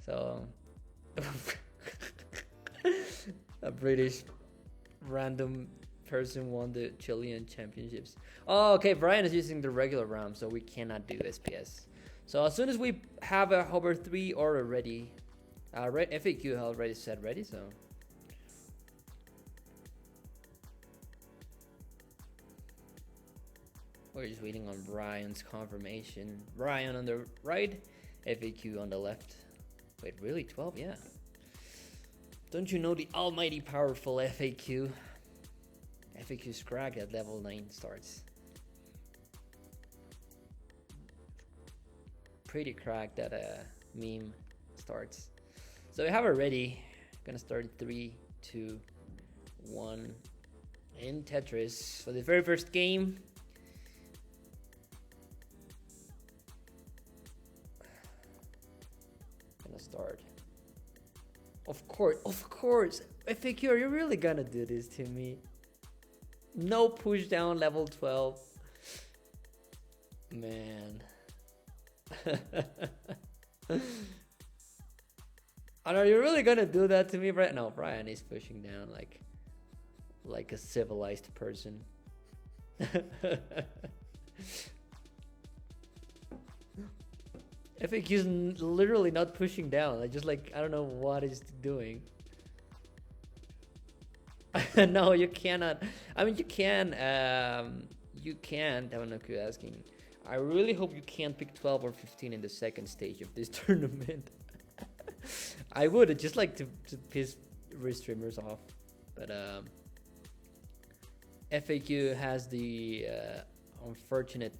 So a British random person won the Chilean championships. Oh, okay. Brian is using the regular RAM, so we cannot do SPS. So as soon as we have a hover 3 order ready, FAQ already said ready. So we're just waiting on Brian's confirmation. Brian on the right, FAQ on the left. Wait, really? 12? Yeah. Don't you know the almighty powerful FAQ? FAQ's cracked at level 9 starts. Pretty cracked that meme starts. So we have it ready. Gonna start in 3, 2, 1 in Tetris for the very first game. Gonna start. Of course. FAQ, are you really gonna do this to me? No push down level 12. Man. And are you really gonna do that to me, Brian? No, Brian is pushing down like a civilized person. FAQ is literally not pushing down. I don't know what he's doing. No, you cannot. I mean, you can. You can. Tawanoku asking. I really hope you can't pick 12 or 15 in the second stage of this tournament. I would just like to piss restreamers off, but FAQ has the unfortunate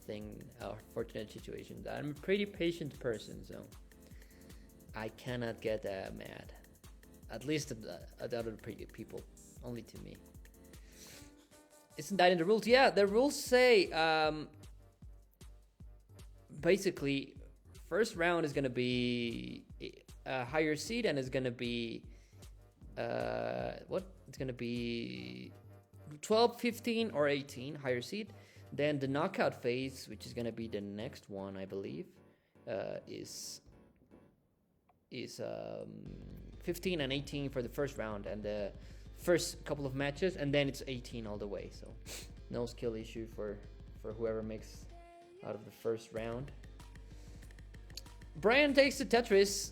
situation that I'm a pretty patient person, so I cannot get mad. At least at other people, only to me. Isn't that in the rules? Yeah, the rules say basically first round is gonna be a higher seed, and it's gonna be it's gonna be 12, 15, or 18 higher seed. Then the knockout phase, which is gonna be the next one, I believe, is 15 and 18 for the first round and the first couple of matches, and then it's 18 all the way. So no skill issue for whoever makes out of the first round. Brian takes the Tetris.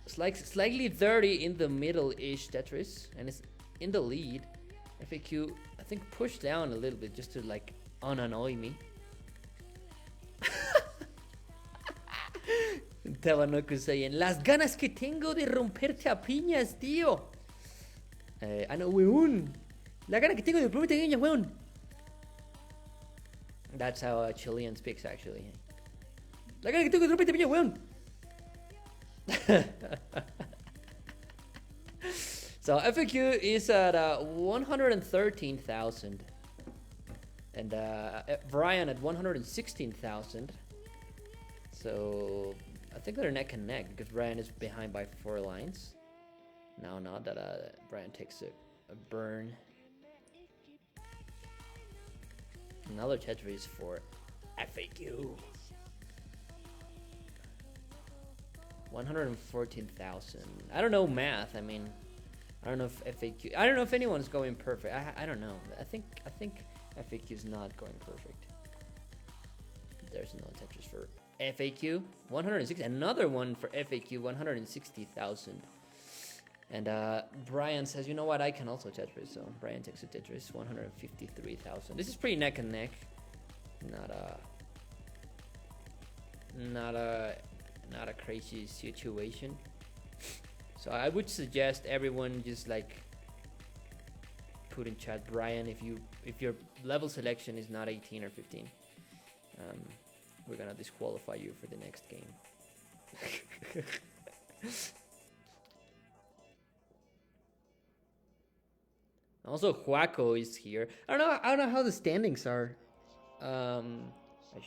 It's like slightly dirty in the middle-ish Tetris, and it's in the lead. FAQ, I think, pushed down a little bit just to unannoy me. Tawanoku saying, las ganas que tengo de romperte a piñas, tío. No, weón. La gana que tengo de romperte a piñas, weón. That's how a Chilean speaks, actually. La gana que tengo de romperte a piñas, weón. So FAQ is at 113,000. And Brian at 116,000. So I think they're neck and neck because Brian is behind by 4 lines. Now not that Brian takes a burn. Another Tetris for FAQ. 114,000. I don't know math. I mean, I don't know if FAQ. I don't know if anyone's going perfect. I don't know. I think FAQ is not going perfect. There's no Tetris for FAQ. 160. Another one for FAQ. 160,000. And Brian says, you know what? I can also Tetris. So Brian takes a Tetris. 153,000. This is pretty neck and neck. Not a crazy situation. So I would suggest everyone just put in chat, Brian, if your level selection is not 18 or 15, we're gonna disqualify you for the next game. Also, Huaco is here. I don't know how the standings are. I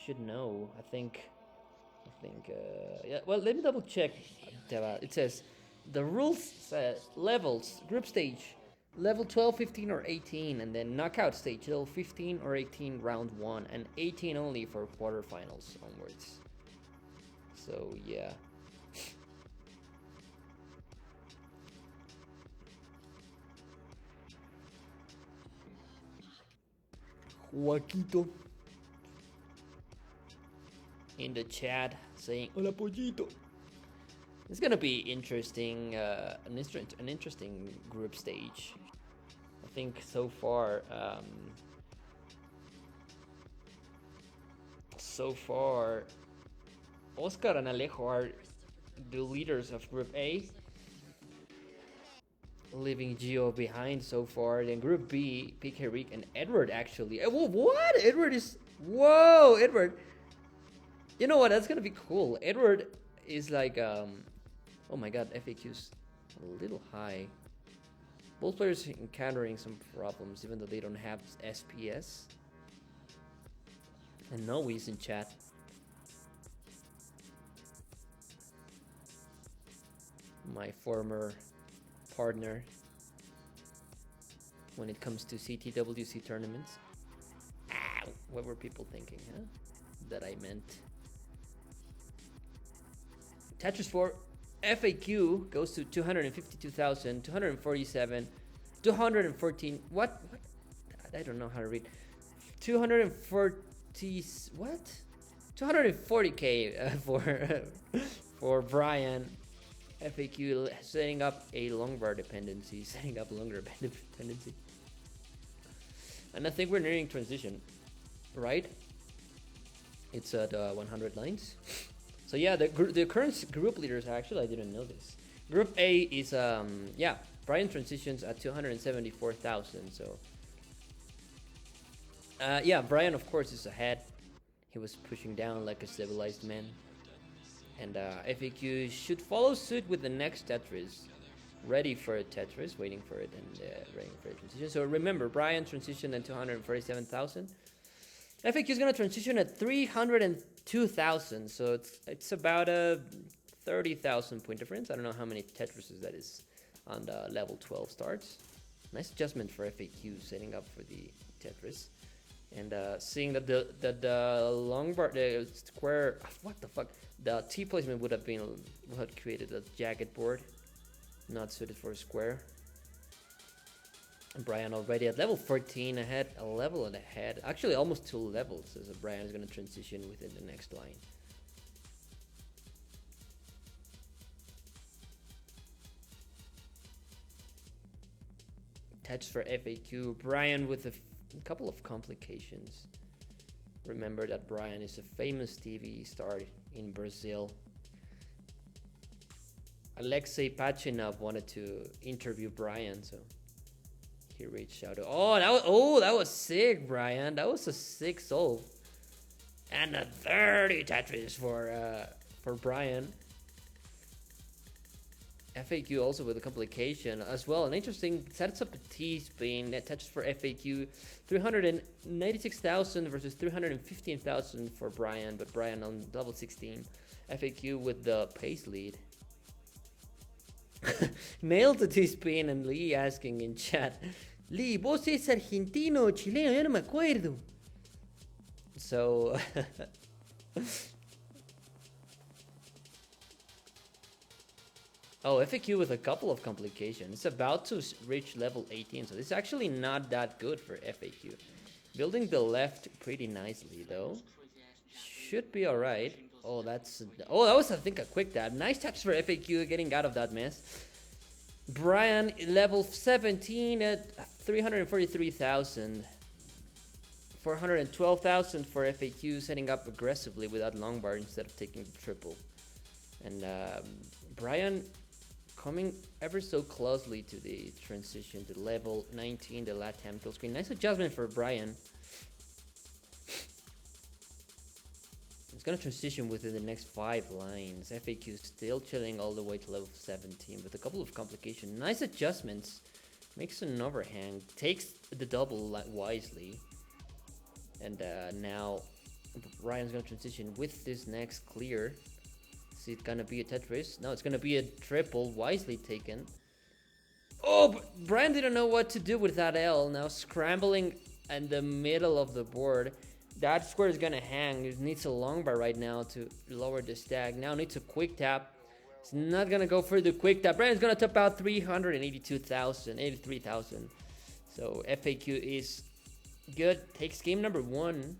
should know. I think. Yeah. Well, let me double check. It says the rules says levels, group stage, level 12, 15, or 18, and then knockout stage, level 15 or 18, round 1, and 18 only for quarterfinals onwards. So yeah. Joaquito in the chat saying hola pollito. It's gonna be interesting, an interesting group stage. I think so far, Oscar and Alejo are the leaders of Group A, leaving Gio behind so far. Then Group B, PK Rick and Edward actually. Whoa, what? Edward is... Whoa, Edward. You know what? That's gonna be cool. Edward is like... Oh my god, FAQ's a little high. Both players encountering some problems, even though they don't have SPS. And Noe's in chat. My former partner when it comes to CTWC tournaments. Ow! What were people thinking, huh? That I meant. Tetris 4 FAQ goes to 252,000, 247, 214. What? I don't know how to read. 240. What? 240k for Brian. FAQ setting up a long bar dependency. Setting up longer dependency. And I think we're nearing transition, right? It's at 100 lines. So yeah, the current group leaders, actually I didn't know this. Group A is yeah, Brian transitions at 274,000. So yeah, Brian of course is ahead. He was pushing down like a civilized man. And FAQ should follow suit with the next Tetris. Ready for a Tetris, waiting for it, and ready for a transition. So remember, Brian transitioned at 247,000. FAQ is going to transition at 302,000. So it's about a 30,000 point difference. I don't know how many Tetrises that is on the level 12 starts. Nice adjustment for FAQ setting up for the Tetris. And seeing that the long bar, the square, what the fuck, the T placement would have created a jagged board, not suited for a square. And Brian already at level 14 ahead, a level and ahead, actually almost 2 levels, so Brian is going to transition within the next line. Touch for FAQ, Brian with a couple of complications. Remember that Brian is a famous TV star in Brazil. Alexei Pachinov wanted to interview Brian, so he reached out. That was sick, Brian. That was a sick solve. And a 30 Tetris for Brian. FAQ also with a complication as well. An interesting sets up a T-spin that touches for FAQ. 396,000 versus 315,000 for Brian, but Brian on level 16. FAQ with the pace lead. Nailed the T-spin, and Lee asking in chat, Lee, vos es argentino o chileno, yo no me acuerdo. So oh, FAQ with a couple of complications. It's about to reach level 18, so this is actually not that good for FAQ. Building the left pretty nicely, though. Should be alright. Oh, that was, I think, a quick dab. Nice touch for FAQ getting out of that mess. Brian, level 17 at 343,000. 412,000 for FAQ, setting up aggressively without long bar instead of taking the triple. And Brian coming ever so closely to the transition to level 19, the LATAM full screen. Nice adjustment for Brian. It's going to transition within the next 5 lines. FAQ still chilling all the way to level 17 with a couple of complications. Nice adjustments. Makes an overhang. Takes the double wisely. And now Brian's going to transition with this next clear. Is it gonna be a Tetris? No, it's gonna be a triple, wisely taken. Oh, Brian didn't know what to do with that L. Now scrambling in the middle of the board. That square is gonna hang. It needs a long bar right now to lower the stack. Now needs a quick tap. It's not gonna go for the quick tap. Brian's gonna top out 382,000, 83,000. So FAQ is Good. Takes game number 1.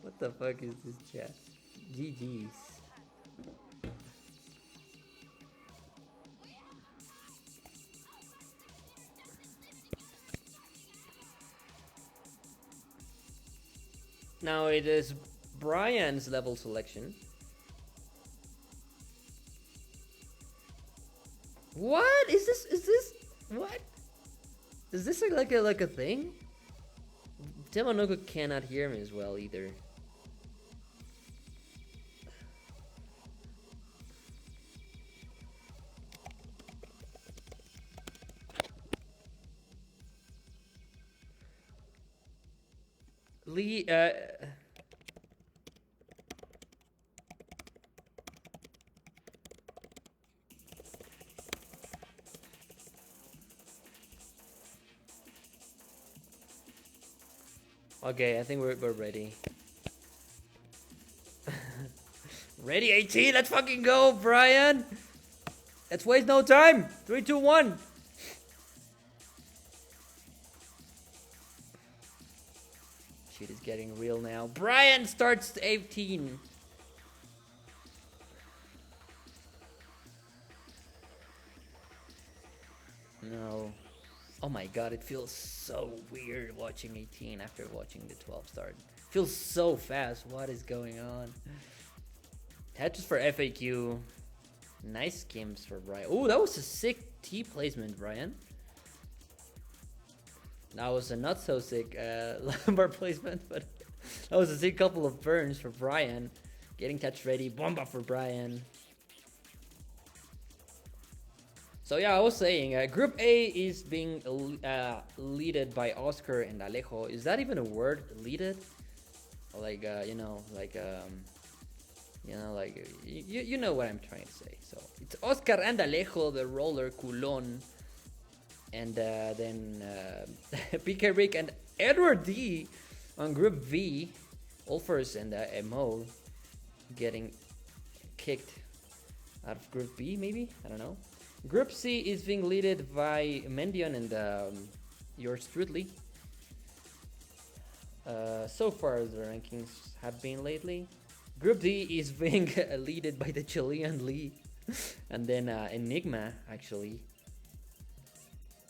What the fuck is this chat? GG's. Now it is Brian's level selection. What is this? Is this what? Is this like a thing? Demonoko cannot hear me as well either. Lee, okay, I think we're ready. Ready, 18, let's fucking go, Brian! Let's waste no time! 3, 2, 1! Shit is getting real now. Brian starts 18. No. Oh my god, it feels so weird watching 18 after watching the 12 start. Feels so fast. What is going on? Tetris for FAQ. Nice games for Brian. Oh, that was a sick T placement, Brian. That was a not so sick Lombard placement, but that was a sick couple of burns for Brian. Getting touch ready, bomba for Brian. So yeah, I was saying, Group A is being leaded by Oscar and Alejo. Is that even a word, leaded? Like, you know, like you know what I'm trying to say. So it's Oscar and Alejo, the roller culon. And then PK Rick and Edward D on Group V. Ulfers and Mo getting kicked out of Group B, maybe? I don't know. Group C is being led by Mendion and yours truly. So far the rankings have been lately. Group D is being led by the Chilean Lee. And then Enigma, actually.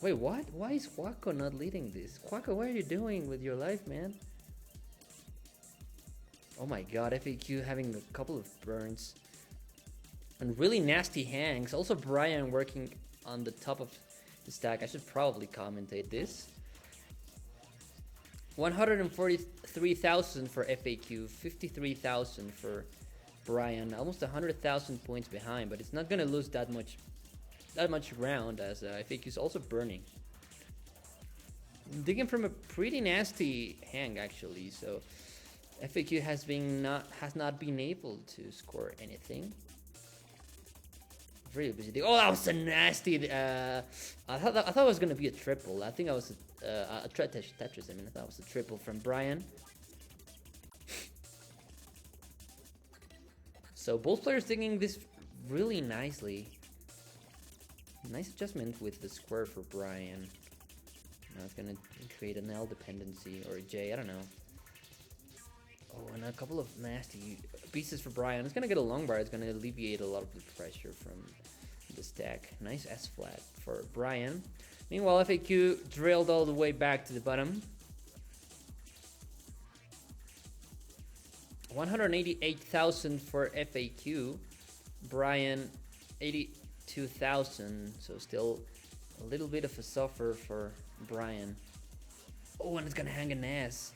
Wait, what? Why is Quaco not leading this? Quaco, what are you doing with your life, man? Oh my god, FAQ having a couple of burns. And really nasty hangs. Also Brian working on the top of the stack. I should probably commentate this. 143,000 for FAQ. 53,000 for Brian. Almost 100,000 points behind, but it's not gonna lose that much ground as FAQ is also burning. Digging from a pretty nasty hang actually, so FAQ has not been able to score anything. Really busy. Oh, that was a nasty. I thought it was gonna be a triple. I think I was a Tetris. I mean, I thought it was a triple from Brian. So both players digging this really nicely. Nice adjustment with the square for Brian. Now it's gonna create an L dependency or a J. I don't know. Oh, and a couple of nasty pieces for Brian. It's gonna get a long bar. It's gonna alleviate a lot of the pressure from the stack. Nice S flat for Brian. Meanwhile, FAQ drilled all the way back to the bottom. 188,000 for FAQ. Brian, 82,000. So still a little bit of a suffer for Brian. Oh, and it's gonna hang an ass.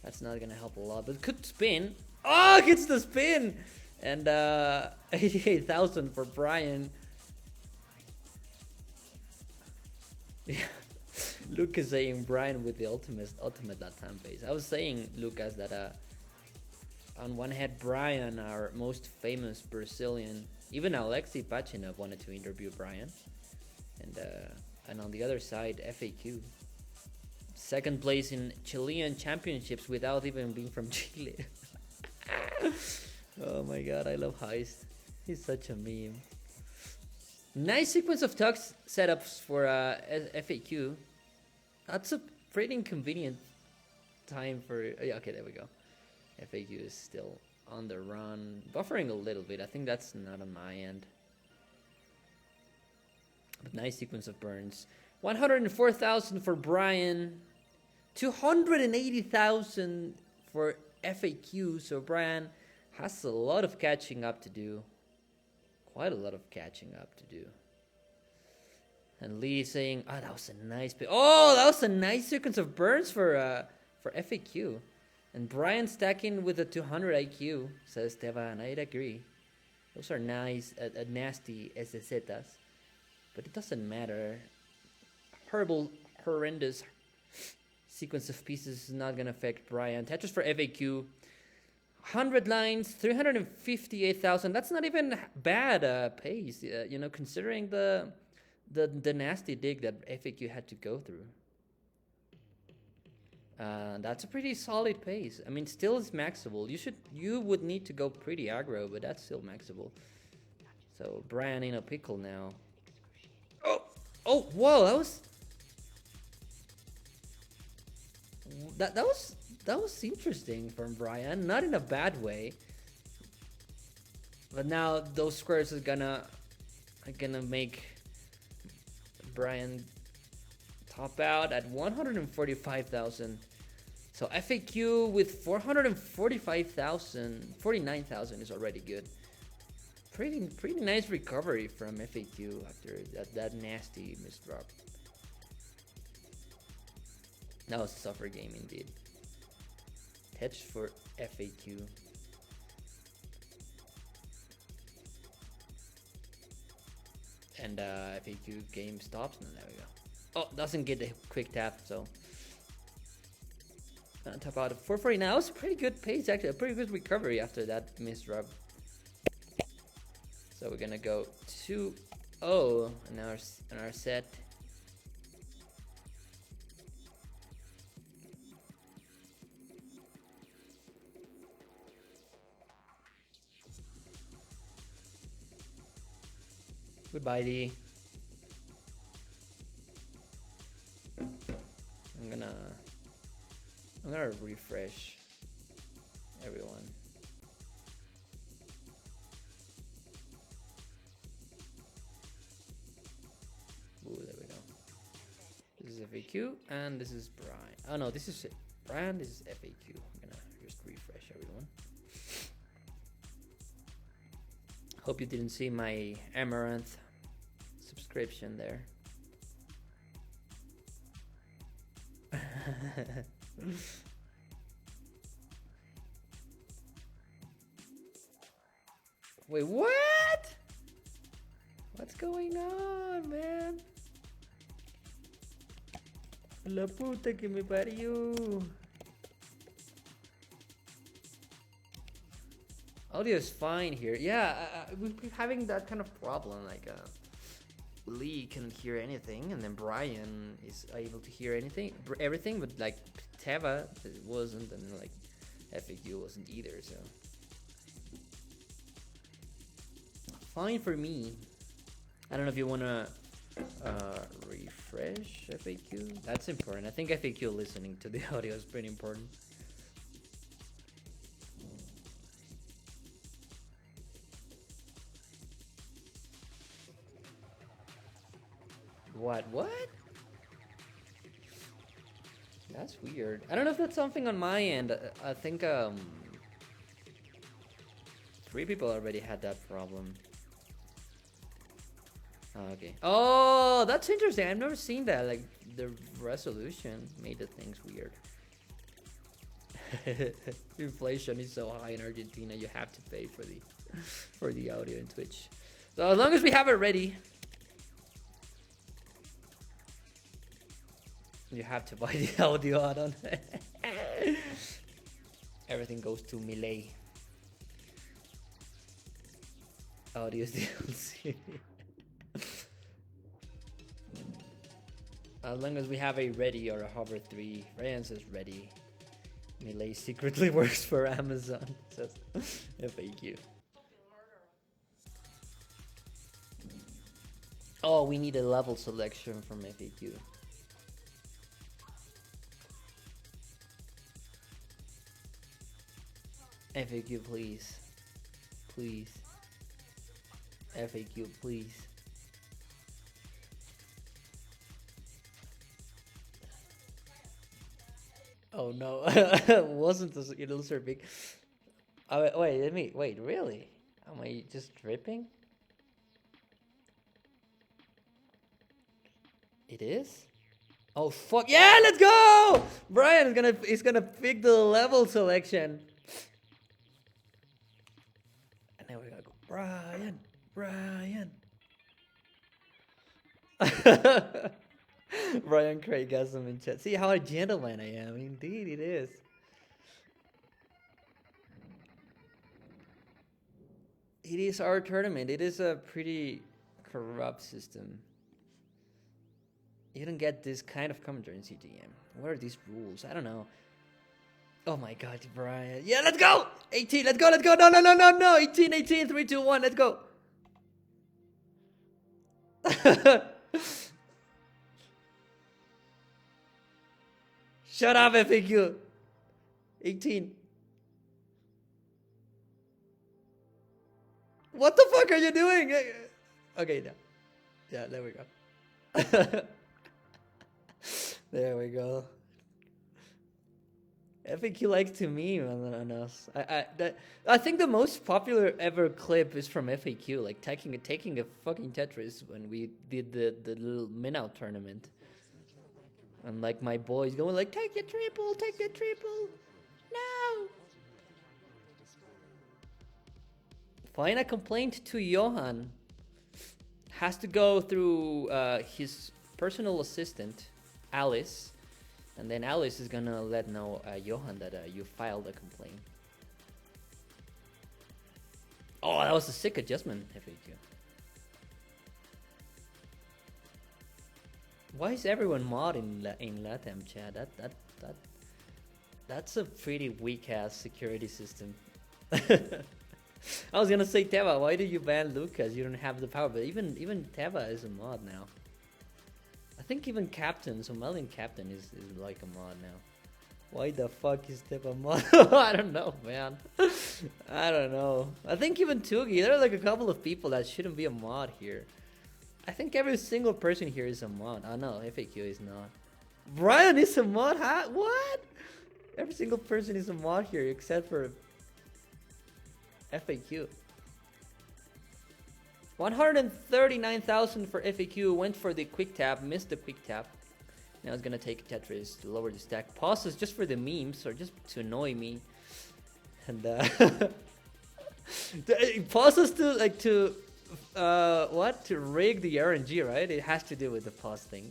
That's not gonna help a lot, but it could spin. Oh, gets the spin! And 88,000 for Brian. Yeah. Lucas saying Brian with the ultimate LATAM base. I was saying, Lucas, that on one hand, Brian, our most famous Brazilian, even Alexei Pachinov wanted to interview Brian. And on the other side, FAQ. Second place in Chilean championships without even being from Chile. Oh my god, I love Heist. He's such a meme. Nice sequence of tux setups for FAQ. That's a pretty inconvenient time for... yeah, okay, there we go. FAQ is still on the run. Buffering a little bit. I think that's not on my end. But nice sequence of burns. 104,000 for Brian. 280,000 for FAQ. So Brian has a lot of catching up to do. Quite a lot of catching up to do. And Lee saying, "Oh, that was a nice that was a nice sequence of burns for FAQ." And Brian stacking with a 200 IQ, says Esteban. I'd agree. Those are nice, nasty SZs. But it doesn't matter. Horrendous sequence of pieces is not going to affect Brian. Tetris for FAQ. 100 lines, 358,000. That's not even bad pace, you know, considering the nasty dig that FAQ had to go through. That's a pretty solid pace. I mean, still is maxable. You would need to go pretty aggro, but that's still maxable. So Brian in a pickle now. Oh, whoa! That was interesting from Brian. Not in a bad way. But now those squares are gonna make Brian top out at 145,000. So FAQ with 445,000, 49,000 is already good. Pretty nice recovery from FAQ after that nasty misdrop. That was a suffer game indeed. Tetris for FAQ. And FAQ game stops. And there we go. Oh, doesn't get a quick tap, so. Top out of 440 now. That was a pretty good pace, actually. A pretty good recovery after that misdrop. So we're gonna go 2-0 in our set. Goodbye, D. I'm gonna refresh everyone. Ooh, there we go. This is FAQ and this is Brian. Oh no, this is Brian, this is FAQ. I'm gonna just refresh everyone. Hope you didn't see my Amaranth subscription there. Wait, what? What's going on, man? La puta que me parió. Audio is fine here. Yeah, we've been having that kind of problem. Like, Lee couldn't hear anything, and then Brian is able to hear everything, but like Teva wasn't, and like FAQ wasn't either. So fine for me. I don't know if you wanna refresh FAQ. That's important. I think FAQ listening to the audio is pretty important. What? That's weird. I don't know if that's something on my end. I think 3 people already had that problem. Okay. Oh, that's interesting. I've never seen that. Like, the resolution made the things weird. Inflation is so high in Argentina, you have to pay for the audio in Twitch. So as long as we have it ready, you have to buy the audio add-on. Everything goes to melee. Audio DLC. As long as we have a ready or a hover 3. Ryan says ready. Melee secretly works for Amazon. Says FAQ. Oh, we need a level selection from FAQ. FAQ, please. Please. FAQ, please. Oh no, wasn't this illustrator big? Oh, wait, wait, really? Am I just dripping? It is? Oh fuck, yeah, let's go! Brian is gonna pick the level selection. And then we're gonna go, Brian. Brian Craig has them in chat. See how a gentleman I am. Indeed, it is. It is our tournament. It is a pretty corrupt system. You don't get this kind of commentary in CTM. What are these rules? I don't know. Oh my god, Brian. Yeah, let's go! 18, let's go. No. 18, 3, 2, 1, let's go. Shut up, FAQ. 18. What the fuck are you doing? Okay, now. Yeah, there we go. There we go. FAQ likes to meme on us. I think the most popular ever clip is from FAQ, like taking a fucking Tetris when we did the little Minout tournament. And like my boys going like, take the triple. No. Find a complaint to Johan. Has to go through his personal assistant, Alice. And then Alice is gonna let know Johan that you filed a complaint. Oh, that was a sick adjustment, FAQ. Why is everyone mod in LATAM chat? That's a pretty weak ass security system. I was gonna say Teva, why did you ban Lucas? You don't have the power, but even Teva is a mod now. I think even Captain, Somalian Captain is like a mod now. Why the fuck is Teva mod? I don't know, man. I don't know. I think even Tugi, there are like a couple of people that shouldn't be a mod here. I think every single person here is a mod. Oh no, FAQ is not. Brian is a mod, huh? What? Every single person is a mod here except for FAQ. 139,000 for FAQ. Went for the quick tap, missed the quick tap. Now it's gonna take Tetris to lower the stack. Pauses just for the memes or just to annoy me. And pauses to like to what? To rig the RNG, right? It has to do with the pause thing.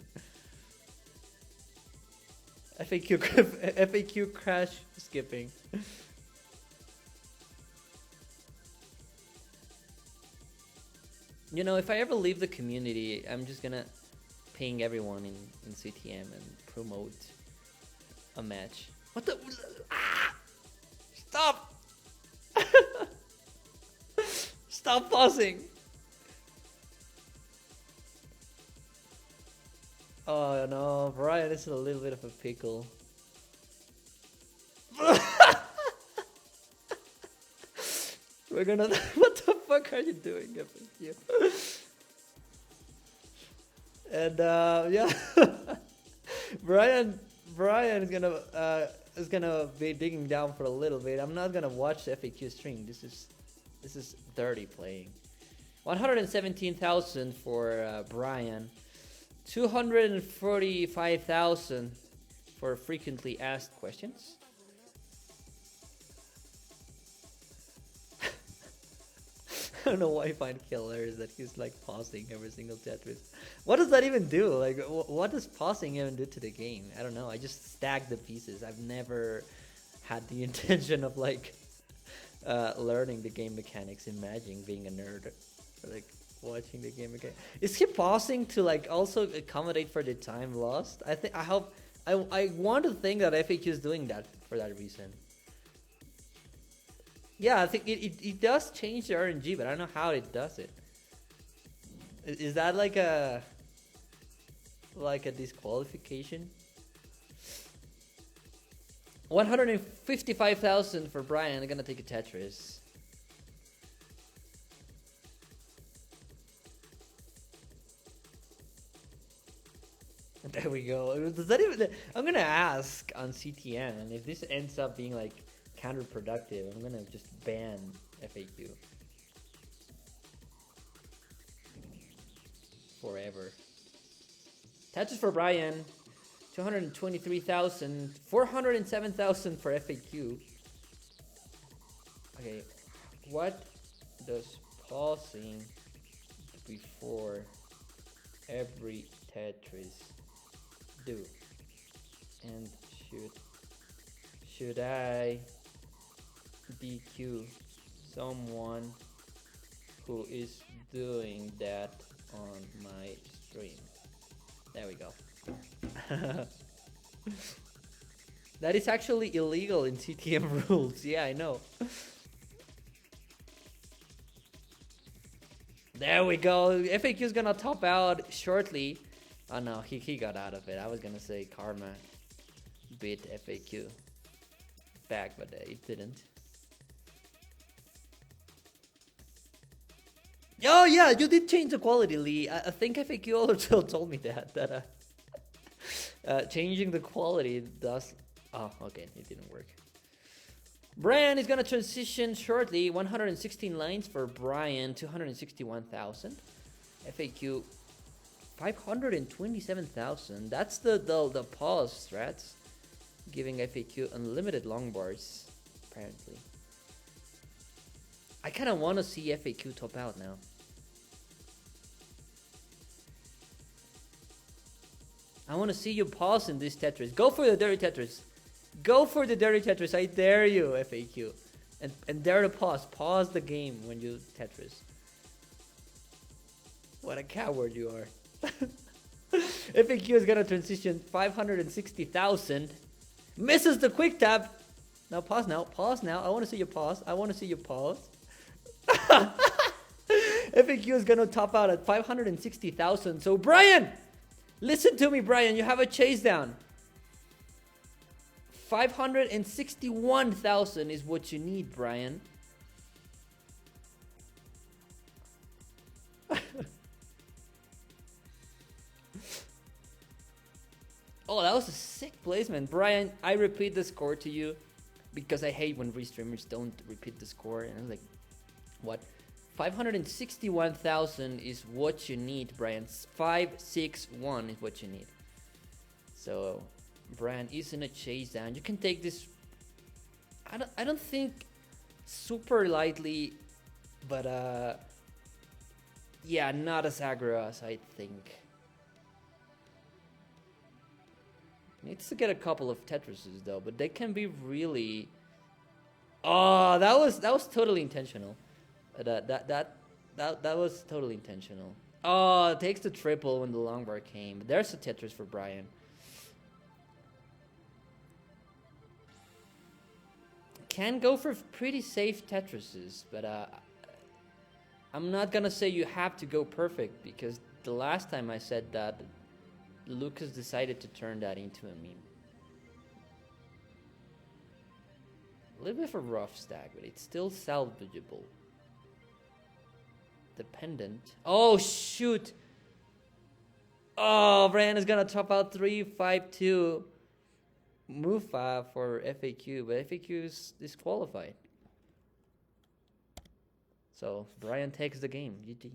FAQ crash skipping. You know, if I ever leave the community, I'm just gonna ping everyone in CTM and promote a match. What the? Ah! Stop! Stop pausing! Oh no, Brian is in a little bit of a pickle. We're gonna. What the fuck are you doing? FAQ? And yeah, Brian is gonna be digging down for a little bit. I'm not gonna watch the FAQ stream. This is dirty playing. 117,000 for Brian. 245,000 for frequently asked questions. I don't know why I find it hilarious that he's like pausing every single Tetris. What does that even do? Like, what does pausing even do to the game? I don't know. I just stack the pieces. I've never had the intention of like learning the game mechanics. Imagine being a nerd, like watching the game mechanics. Is he pausing to like also accommodate for the time lost? I want to think that FAQ is doing that for that reason. Yeah, I think it does change the RNG, but I don't know how it does it. Is that like a disqualification? 155,000 for Brian. I'm gonna take a Tetris. There we go. Does that even? I'm gonna ask on CTN, and if this ends up being like counterproductive, I'm gonna just ban FAQ forever. Tetris for Brian. 223,000, 407,000 for FAQ. Okay, what does pausing before every Tetris do? And should I DQ someone who is doing that on my stream? There we go. That is actually illegal in CTM rules. Yeah, I know. There we go. FAQ is gonna top out shortly. Oh no, he got out of it. I was gonna say Karma beat FAQ back, but it didn't. Oh yeah, you did change the quality, Lee. I think FAQ also told me that changing the quality does. Oh, okay, it didn't work. Brian is gonna transition shortly. 116 lines for Brian. 261,000. FAQ 527,000. That's the pause strats, giving FAQ unlimited long bars. Apparently, I kind of want to see FAQ top out now. I want to see you pause in this Tetris. Go for the dirty Tetris. Go for the dirty Tetris. I dare you, FAQ. And dare to pause. Pause the game when you Tetris. What a coward you are. FAQ is going to transition 560,000. Misses the quick tap. Now pause now. Pause now. I want to see you pause. I want to see you pause. FAQ is going to top out at 560,000. So Brian, listen to me, Brian. You have a chase down. 561,000 is what you need, Brian. Oh, that was a sick placement. Brian, I repeat the score to you because I hate when restreamers don't repeat the score. And I'm like, what? 561,000 is what you need, Brian. 561 is what you need. So Brian is in a chase down. You can take this. I don't think super lightly, but yeah, not as aggro as I think. Needs to get a couple of Tetrises though, but they can be really. Oh, that was totally intentional. That was totally intentional. Oh, it takes the triple when the long bar came. There's a Tetris for Brian. Can go for pretty safe Tetrises, but I'm not gonna say you have to go perfect because the last time I said that, Lucas decided to turn that into a meme. A little bit of a rough stack, but it's still salvageable. Dependent. Oh shoot! Oh, Brian is gonna top out 3-5-2. Mufa for FAQ, but FAQ is disqualified. So Brian takes the game. GG.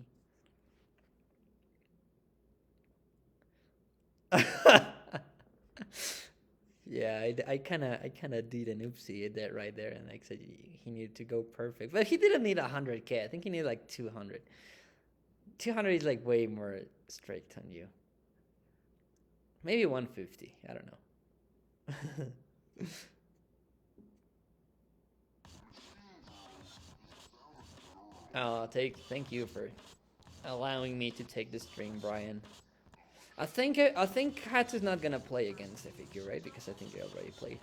Yeah, I kind of did an oopsie at that right there, and I said he needed to go perfect, but he didn't need 100K. I think he needed like 200. 200 is like way more strict on you. Maybe 150. I don't know. Oh, thank you for allowing me to take the stream, Brian. I think Hatch is not gonna play against FAQ, right? Because I think he already played.